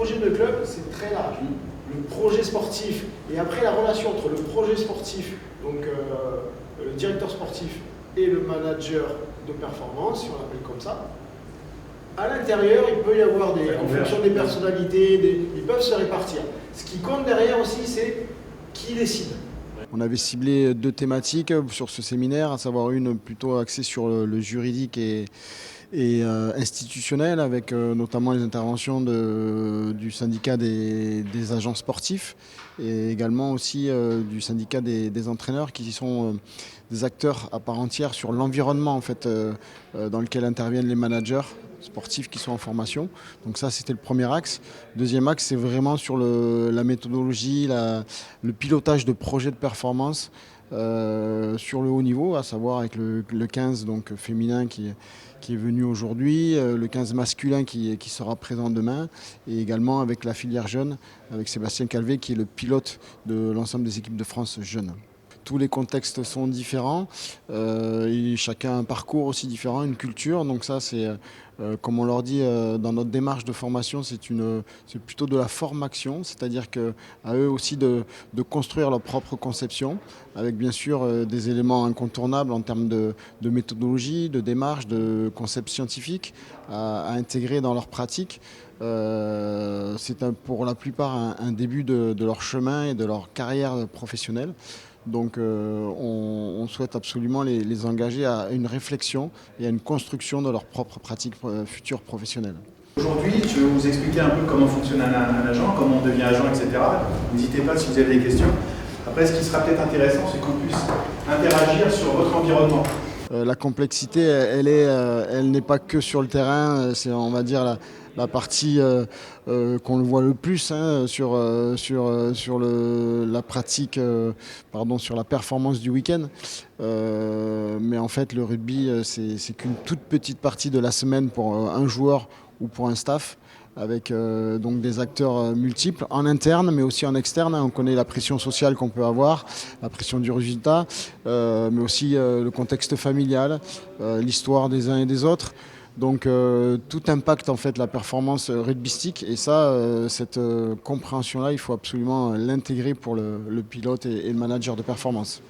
projet de club, c'est très large. Le projet sportif et après la relation entre le projet sportif, donc le directeur sportif et le manager de performance, si on l'appelle comme ça. À l'intérieur, il peut y avoir en fonction des personnalités, ils peuvent se répartir. Ce qui compte derrière aussi, c'est qui décide. On avait ciblé 2 thématiques sur ce séminaire, à savoir une plutôt axée sur le juridique et institutionnel, avec notamment les interventions du syndicat des agents sportifs et également aussi du syndicat des entraîneurs qui sont des acteurs à part entière sur l'environnement en fait, dans lequel interviennent les managers sportifs qui sont en formation. Donc ça, c'était le premier axe. Deuxième axe, c'est vraiment sur la méthodologie, le pilotage de projets de performance sur le haut niveau, à savoir avec le 15 donc, féminin qui est venu aujourd'hui, le 15 masculin qui sera présent demain, et également avec la filière jeune, avec Sébastien Calvé qui est le pilote de l'ensemble des équipes de France jeunes. Tous les contextes sont différents, et chacun a un parcours aussi différent, une culture. Donc ça, c'est, comme on leur dit dans notre démarche de formation, c'est plutôt de la formation, c'est-à-dire qu'à eux aussi de construire leur propre conception, avec bien sûr des éléments incontournables en termes de méthodologie, de démarche, de concept scientifique à intégrer dans leur pratique. C'est pour la plupart un début de leur chemin et de leur carrière professionnelle. Donc on souhaite absolument les engager à une réflexion et à une construction de leur propre pratique future professionnelle. Aujourd'hui, je vais vous expliquer un peu comment fonctionne un agent, comment on devient agent, etc. N'hésitez pas si vous avez des questions. Après, ce qui sera peut-être intéressant, c'est qu'on puisse interagir sur votre environnement. La complexité, elle n'est pas que sur le terrain, c'est on va dire la partie qu'on le voit le plus sur la pratique, sur la performance du week-end. Mais en fait, le rugby, c'est qu'une toute petite partie de la semaine pour un joueur ou pour un staff, avec donc des acteurs multiples en interne mais aussi en externe. On connaît la pression sociale qu'on peut avoir, la pression du résultat, mais aussi le contexte familial, l'histoire des uns et des autres. Donc tout impacte en fait la performance rugbystique, et ça, cette compréhension-là, il faut absolument l'intégrer pour le pilote et le manager de performance.